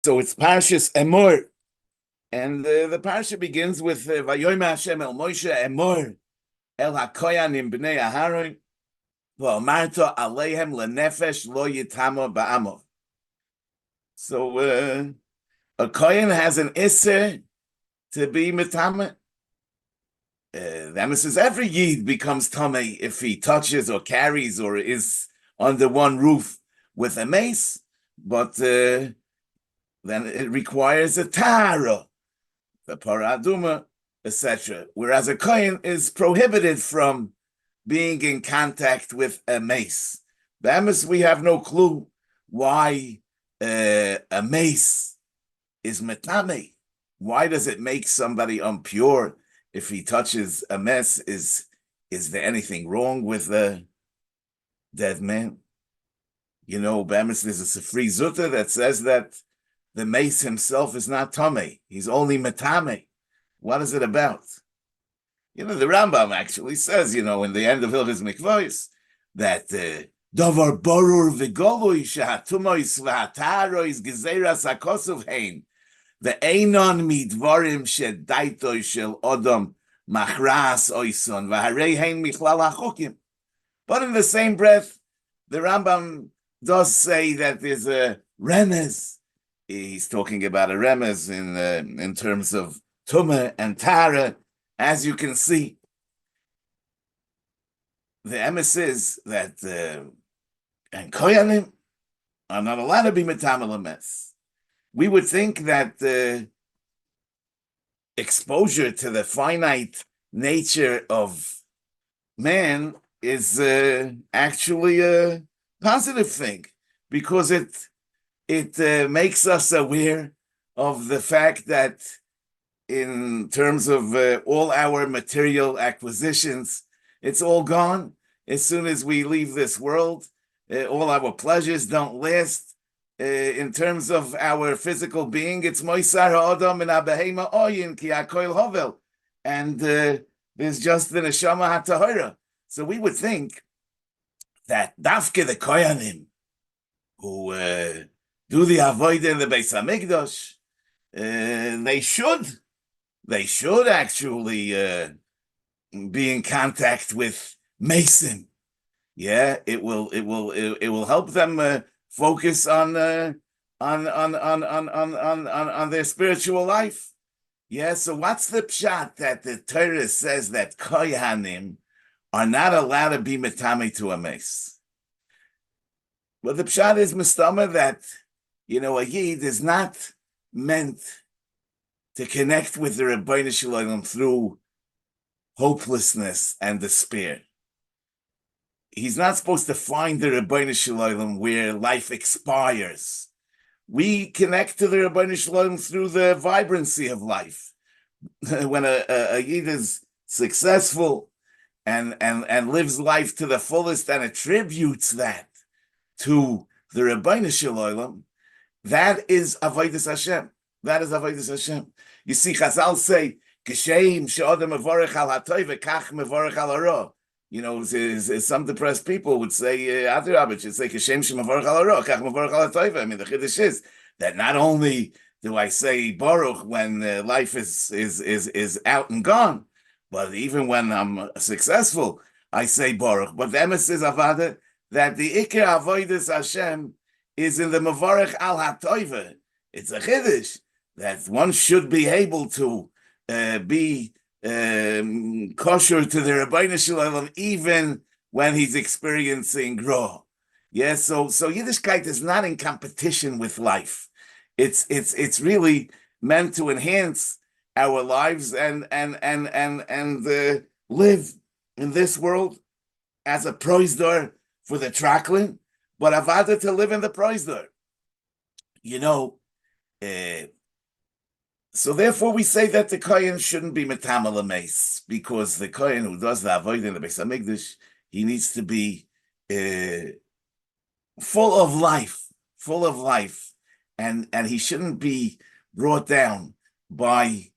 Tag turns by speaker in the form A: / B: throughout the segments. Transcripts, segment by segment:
A: So it's Parshas Emor, and the parsha begins with Vayomer Hashem el Moshe Emor el HaKoyanim b'nei Aharon v'omarto aleihem lenefesh lo yitamo ba'amo. So a kohen has an isser to be mitame. That means every yid becomes tamei if he touches or carries or is under one roof with a mace, but then it requires a tara, the paraduma, etc. Whereas a kohen is prohibited from being in contact with a mace. Bamis, we have no clue why a mace is metame. Why does it make somebody impure if he touches a mess? Is there anything wrong with the dead man? You know, Bamis, there's a Sifri Zuta that says that the mace himself is not tame. He's only metame. What is it about? You know, the Rambam actually says, you know, in the end of Hilchos Mikvos, that davar barur v'golui shehatumois v'hatarois gezeras hakosov hein ve'einon midvarim shedaitoi shel odom machras oison v'harei hein michlal hachukim. But in the same breath, the Rambam does say that there's a remez. He's talking about a remez in terms of tumah and tara. As you can see, the emes is that and koyanim are not allowed to be metamel mess. We would think that exposure to the finite nature of man is actually a positive thing, because it makes us aware of the fact that in terms of all our material acquisitions, it's all gone. As soon as we leave this world, all our pleasures don't last. In terms of our physical being, it's moisar ha'odam and abehema oyin ki akoil hovel. And there's just the neshama hatahora. So we would think that dafke the koyanim who do the avodah in the Beis Hamikdash, they should actually be in contact with Mason. Yeah, it will help them focus on their spiritual life. Yeah, so what's the pshat that the Torah says that kohanim are not allowed to be metame to a mace? Well, the pshat is mistama that, you know, a yid is not meant to connect with the Rebbeinu Shalom through hopelessness and despair. He's not supposed to find the Rebbeinu Shalom where life expires. We connect to the Rebbeinu Shalom through the vibrancy of life. When a yid is successful and lives life to the fullest and attributes that to the Rebbeinu Shalom, that is Avodas Hashem. That is Avodas Hashem. You see, Chazal say, "Kisheim she'odem mevorech al hatoiv kach mevorech al hara." You know, some depressed people would say, Adirabah should say, "Kisheim she'mevorech al hara kach mevorech al hatoiv." I mean, the chiddush is that not only do I say Baruch when life is out and gone, but even when I'm successful, I say Baruch. But the emes is avada that the Iker Avodas Hashem is in the mevorech al hatoiv. It's a chiddush that one should be able to be kosher to the Rebbeinu Shalom even when he's experiencing gra. Yeah, so Yiddishkeit is not in competition with life. It's really meant to enhance our lives and live in this world as a proisdor for the traklin, but avada to live in the proisdor. You know. So therefore, we say that the kohen shouldn't be metamal mace, because the kohen who does the avodah in the Beis Hamikdash, he needs to be full of life, and he shouldn't be brought down by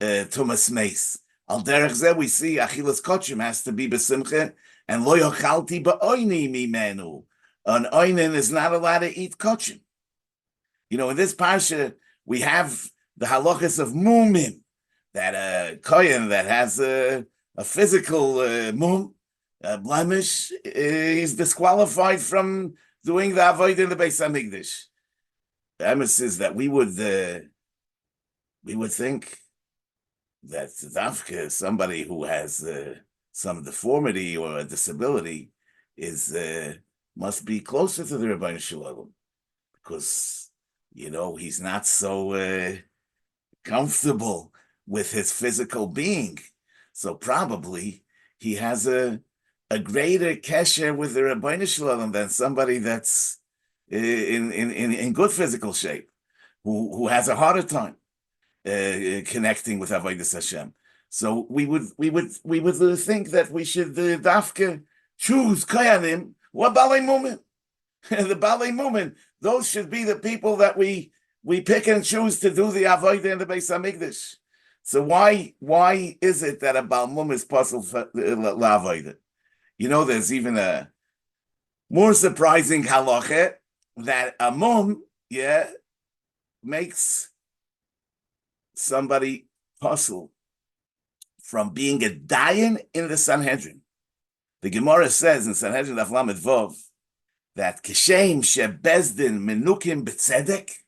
A: tumas mace. Al derech zeh, we see achilas kochim has to be besimcha, and lo yochalti ba'oini mimenu. An oinin is not allowed to eat kochim. In this parsha, we have the halachas of mumim, that a kohen that has a physical mum, a blemish, is disqualified from doing the avodah in the Beis Hamikdash. The emes is that we would think that dafka, somebody who has some deformity or a disability, is must be closer to the Rebbeinu Shalom, because he's not so comfortable with his physical being, so probably he has a greater kesher with the Rebbeinu Shalom than somebody that's in good physical shape, who has a harder time connecting with Avodas Hashem. So we would think that we should dafka choose koyanim or balei mumen. The balei mumen, those should be the people that we pick and choose to do the avodah in the Beis Hamikdash. So why is it that a bal mum is possible for la'avodah? There's even a more surprising halacha that a mum, makes somebody puzzle from being a dayan in the Sanhedrin. The Gemara says in Sanhedrin Daf Lamed Vov that kishem shebezdin menukim b'tzedek,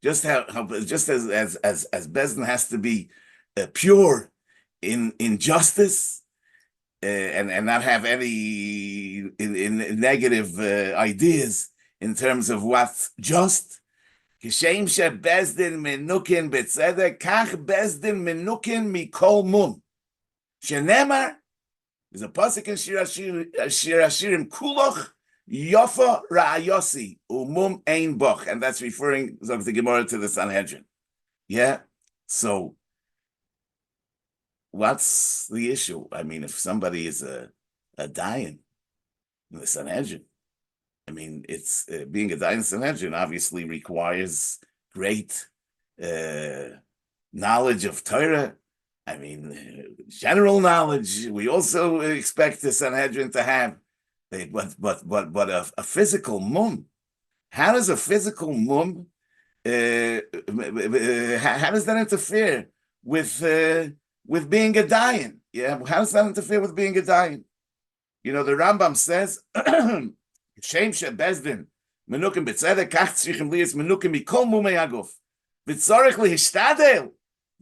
A: just as Bezdin has to be pure in justice and not have any in negative ideas in terms of what's just. Kishem shebezdin menukin b'tzedek, kach bezdin menukin mikol mum. Shenemar is a pasuk in Shir Hashirim, kuloch yofa ra'ayosi umum ein boch, and that's referring the Gemara to the Sanhedrin. Yeah, so what's the issue? I mean, if somebody is a dayan in the Sanhedrin, I mean, it's being a dayan in the Sanhedrin obviously requires great knowledge of Torah. I mean, general knowledge. We also expect the Sanhedrin to have, but a physical mum. How does a physical mum? How does that interfere with being a dayan? Yeah, how does that interfere with being a dayan? The Rambam says, "Shem shebezdin menukim b'tzedek kach tzrichim liyas menukim mikol mumei aguf v'tzorich lihishtadel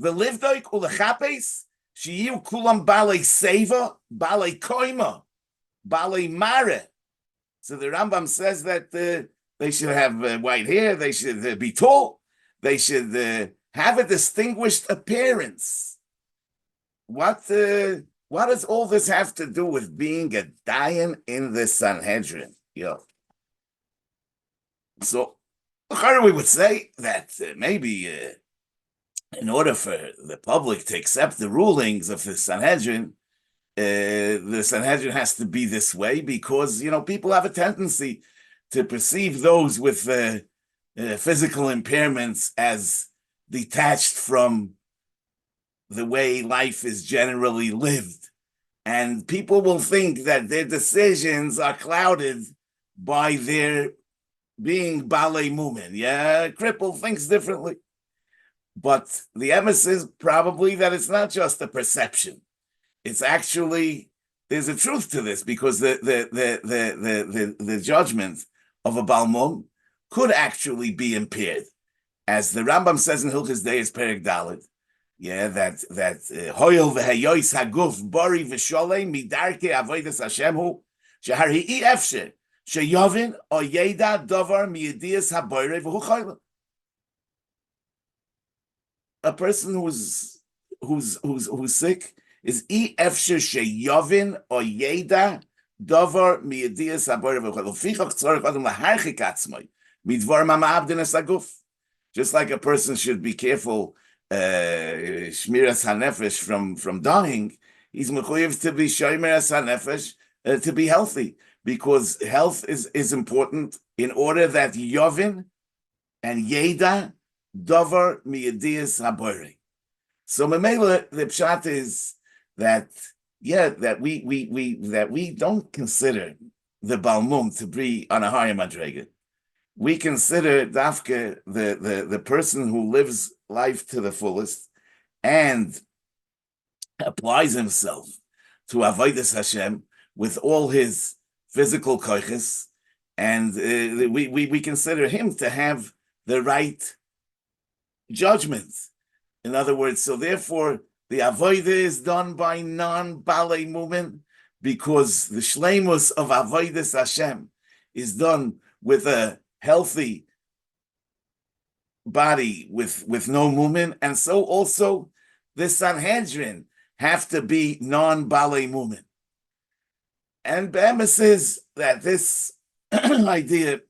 A: v'livdoik ulechapes sheyiu kulam balei seva balei koima balei mare." So the Rambam says that they should have white hair, they should be tall, they should have a distinguished appearance. What does all this have to do with being a dayan in the Sanhedrin? So we would say that maybe in order for the public to accept the rulings of the Sanhedrin has to be this way, because people have a tendency to perceive those with physical impairments as detached from the way life is generally lived, and people will think that their decisions are clouded by their being balei mumen. Yeah, cripple thinks differently, but the emes is probably that it's not just a perception. It's actually, there's a truth to this, because the judgment of a bal mum could actually be impaired, as the Rambam says in Hilchos Deis Perek Dalet. Yeah, that hoyel v'hayois haguf bari v'sholei midarke avodas Hashem hu shehar hi'i efshe sheyovin o yeda davar miyedias haboire v'hu chayla. A person who's sick is i efshe sheyovin o yeda davar miyedias haboire v'hu chayla. Fichach tzorich adam laharchik atzmai midvar ma'abdin es haguf. Just like a person should be careful shmiras hanefesh from dying, he's mechuyev to be shomeras hanefesh, to be healthy, because health is important in order that yovin and yeda davar miyedias haboire. So memela, the pshat is that we don't consider the bal mum to be on a higher madrega. we consider Dafka the person who lives life to the fullest and applies himself to Avodas Hashem with all his physical koiches, and we consider him to have the right judgment. In other words, so therefore the avodah is done by non-balei movement because the shleimus of avodas Hashem is done with a healthy body with no movement, and so also the Sanhedrin have to be non-balei movement. And Be'emes is that this idea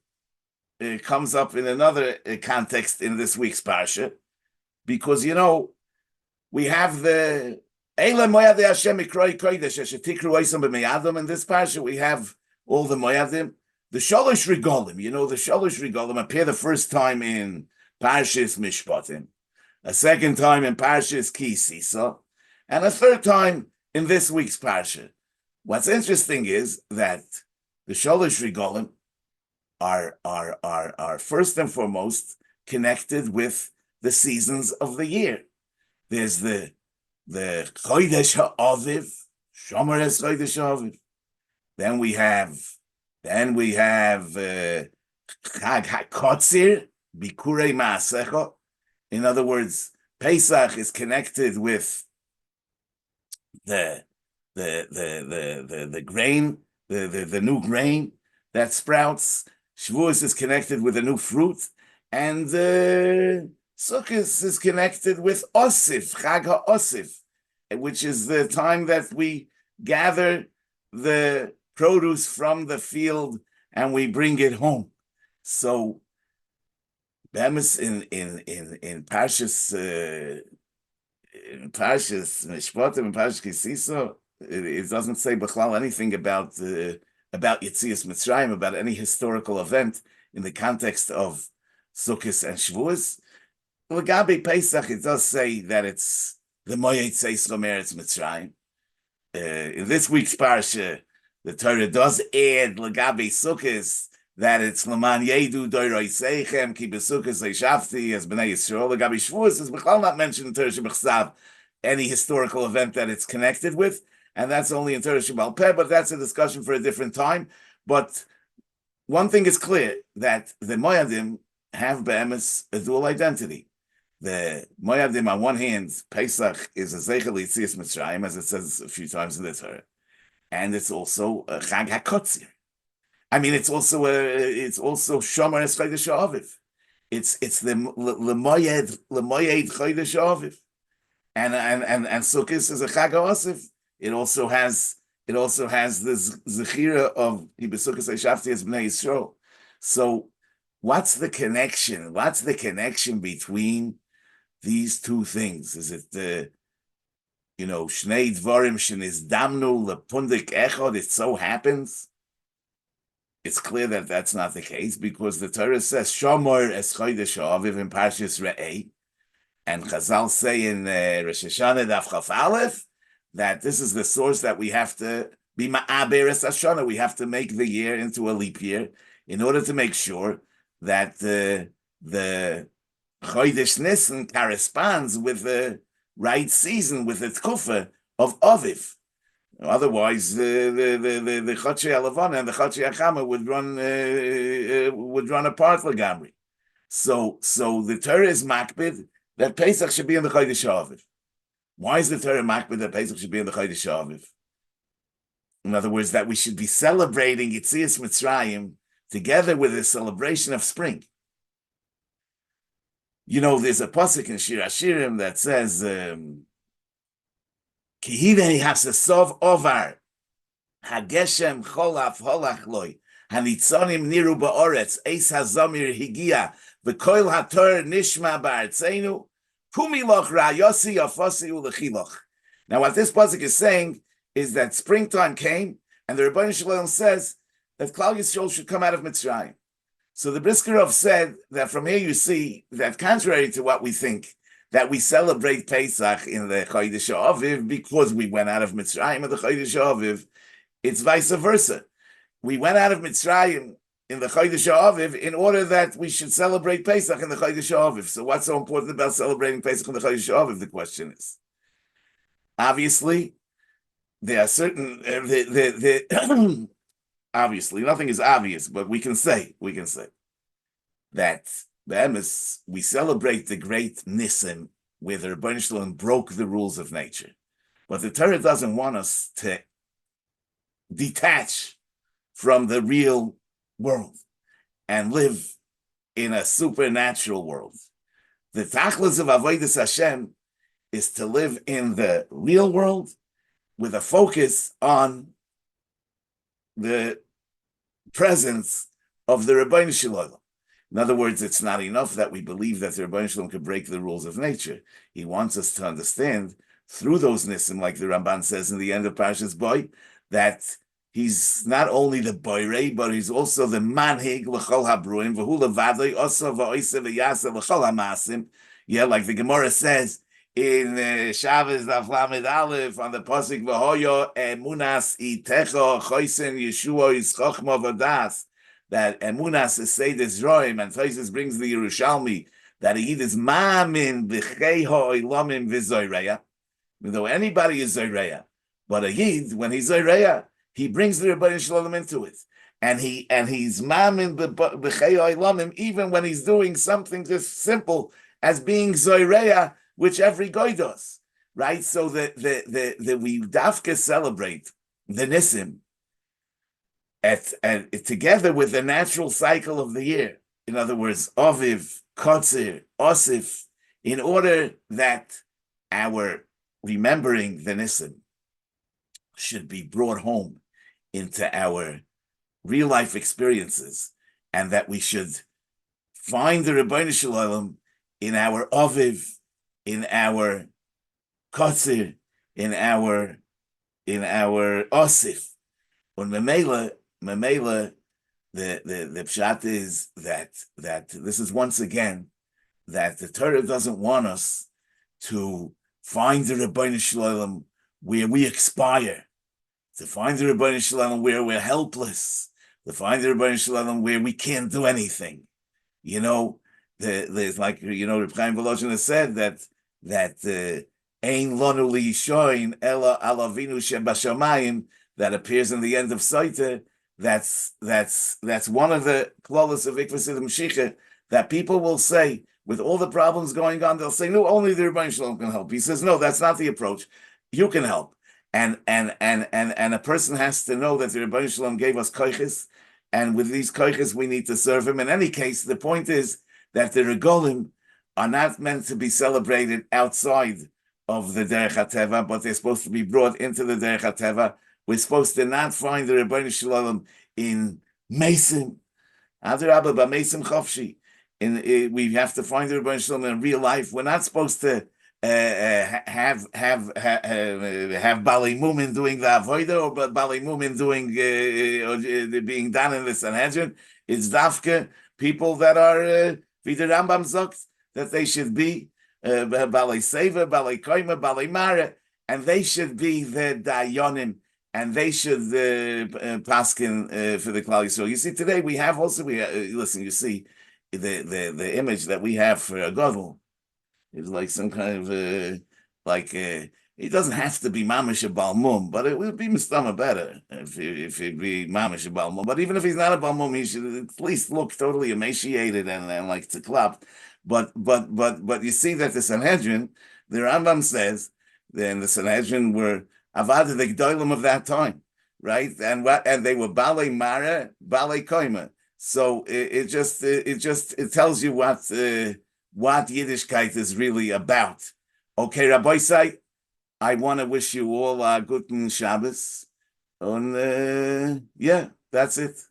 A: comes up in another context in this week's parsha, because we have the Eila Moyadei Hashem Mikroi Kodesh Tikru Oisam B'Meyadim. In this parsha we have all the Moyadim. The Shalosh Regalim, the Shalosh Regalim appear the first time in Parshas Mishpatim, a second time in Parshas Ki Sisa, and a third time in this week's parsha. What's interesting is that the Shalosh Regalim are first and foremost connected with the seasons of the year. There's the Chodesh HaAviv, Shomer es Chodesh HaAviv. Then we have Chag HaKotzir, Bikurei Ma'asecha. In other words, Pesach is connected with the grain, the new grain that sprouts. Shavuos is connected with a new fruit, and Sukkot is connected with Osif, Chag HaOsif, which is the time that we gather the produce from the field and we bring it home. So, Bemis in Parshas Mishpatim and Parshas Kisisa, it doesn't say Bechlal anything about Yetzias Mitzrayim, about any historical event in the context of Sukkot and Shavuos. L'gabi Pesach, it does say that it's the Moyed Seis Eretz Mitzrayim. In this week's parsha, the Torah does add L'gabi Sukkot that it's L'man Yedu Doiroi Seichem Ki B'Sukkot Leishafti as B'nai Yisrael. L'gabi Shavuos is B'chlal not mentioned in Torah Shebechsav any historical event that it's connected with, and that's only in Torah Shebal Peh, but that's a discussion for a different time. But one thing is clear, that the Moyadim have Be'emes a dual identity. The Moyadim, on one hand, Pesach is a Zeichel Yetzias Mitzrayim, as it says a few times in the Torah, and it's also a Chag HaKotzir. I mean, it's also Shomer es Chodesh HaAviv. It's the L'moyed Chodesh HaAviv, and Sukkot is a Chag HaOsif. It also has the Zechira of B'Sukkot Leishafti as B'nai Yisrael. So, what's the connection? What's the connection between these two things? Is it Shnei Dvarim Shenizdamnu Lepundik Echad? It so happens. It's clear that that's not the case, because the Torah says Shomer es Chodesh HaAviv in Parshas Re'eh, and Chazal say in Rosh Hashanah Daf Chaf Aleph that this is the source that we have to be Ma'aberes Hashanah. We have to make the year into a leap year in order to make sure that the Chodesh Nisan corresponds with the right season, with the Tkufa of Aviv. Otherwise, the Chotshei Alavana and the Chotshei Achama would run apart Lagamri. So the Torah is makbid that Pesach should be in the Chodesh Aviv. Why is the Torah makbid that Pesach should be in the Chodesh Aviv? In other words, that we should be celebrating Yetzias Mitzrayim together with a celebration of spring. There's a pasuk in Shir Hashirim that says, Ki hivei hasesov ovar, hageshem cholaf holach loy, hanitzonim niru ba'oretz, eis hazamir higia, v'koil hator nishma ba'artzeinu, kumiloch ra'yosi yafosi ulechiloch. Now, what this pasuk is saying is that springtime came, and the Rebbeinu Shalom says that Klal Yisrael should come out of Mitzrayim. So the Briskerov said that from here you see that contrary to what we think, that we celebrate Pesach in the Chodesh Aviv because we went out of Mitzrayim in the Chodesh Aviv, it's vice versa. We went out of Mitzrayim in the Chodesh Aviv in order that we should celebrate Pesach in the Chodesh Aviv. So what's so important about celebrating Pesach in the Chodesh Aviv, the question is? Obviously, there are certain, obviously, nothing is obvious, but we can say that we celebrate the great Nisim where the Rebbeinu Shalom broke the rules of nature. But the Torah doesn't want us to detach from the real world and live in a supernatural world. The tachlis of Avodas Hashem is to live in the real world with a focus on the presence of the Rebbeinu Shalom. In other words, it's not enough that we believe that the Rebbeinu Shalom could break the rules of nature. He wants us to understand through those nisim, like the Ramban says in the end of Parshas Boy, that he's not only the boirei, but he's also the manhig l'chol habruim v'hu levadoi oso v'oise v'yasa l'chol hamasim. Yeah, like the Gemara says in Shabbos Daf Lamed Aleph on the pasuk v'hoyo emunas itecho choisen Yeshua yischachma v'das, that emunas is say this roim, and Tosfos brings the Yerushalmi that he is ma'amin b'chei ha'olamim v'zoyreya. Though anybody is zoyreya, but a yid when he's zoyreya, he brings the Rebbeinu Shalom into it, and he's ma'amin b'chei ha'olamim even when he's doing something just simple as being zoyreya, which every guy does, right? So the we dafka celebrate the nisim at together with the natural cycle of the year. In other words, Aviv, Kotzir, Osif, in order that our remembering the nisim should be brought home into our real life experiences, and that we should find the Rebbeinu Shalom in our Aviv, in our Kotzir, in our Osif. On Memela, the pshat is that this is once again that the Torah doesn't want us to find the Rebbeinu Shalom where we expire, to find the Rebbeinu Shalom where we're helpless, to find the Rebbeinu Shalom where we can't do anything. You know, there's like, Reb Chaim Volozhin has said that Ein lanu li'ishoin ela alavinu shebashamayim, that appears in the end of Saita. That's one of the clauses of Ikvas Mashiach, that people will say, with all the problems going on, they'll say, no, only the Rebbeinu Shalom can help. He says, no, that's not the approach. You can help. And a person has to know that the Rebbeinu Shalom gave us koiches, and with these koiches we need to serve him. In any case, the point is that the regolim are not meant to be celebrated outside of the Derech HaTeva, but they're supposed to be brought into the Derech HaTeva. We're supposed to not find the Rebbeinu Shalom in Mesim. Adarabba, ba Mesim Chofshi. We have to find the Rebbeinu Shalom in real life. We're not supposed to have Balei Mumin doing the Avodah, or Balei Mumin doing being done in the Sanhedrin. It's Dafka, people that are Vida Rambam Zoks, that they should be Balei Seva, Balei Koima, Balei Mara, and they should be the Dayanim, and they should paskin for the Klal Yisrael. You see, today we have also, listen, you see, the image that we have for a Gadol is like some kind of, it doesn't have to be Mamish a Balmum, but it would be Mistama better if he'd be Mamish a Balmum. But even if he's not a Balmum, he should at least look totally emaciated and like to clap. But you see that the Sanhedrin, the Rambam says, then the Sanhedrin were Avad the Gdolim of that time, right? And they were Balei Mara, Balei Koima. So it tells you what Yiddishkeit is really about. Okay, Rabbi Say, I want to wish you all a good Shabbos. And yeah, that's it.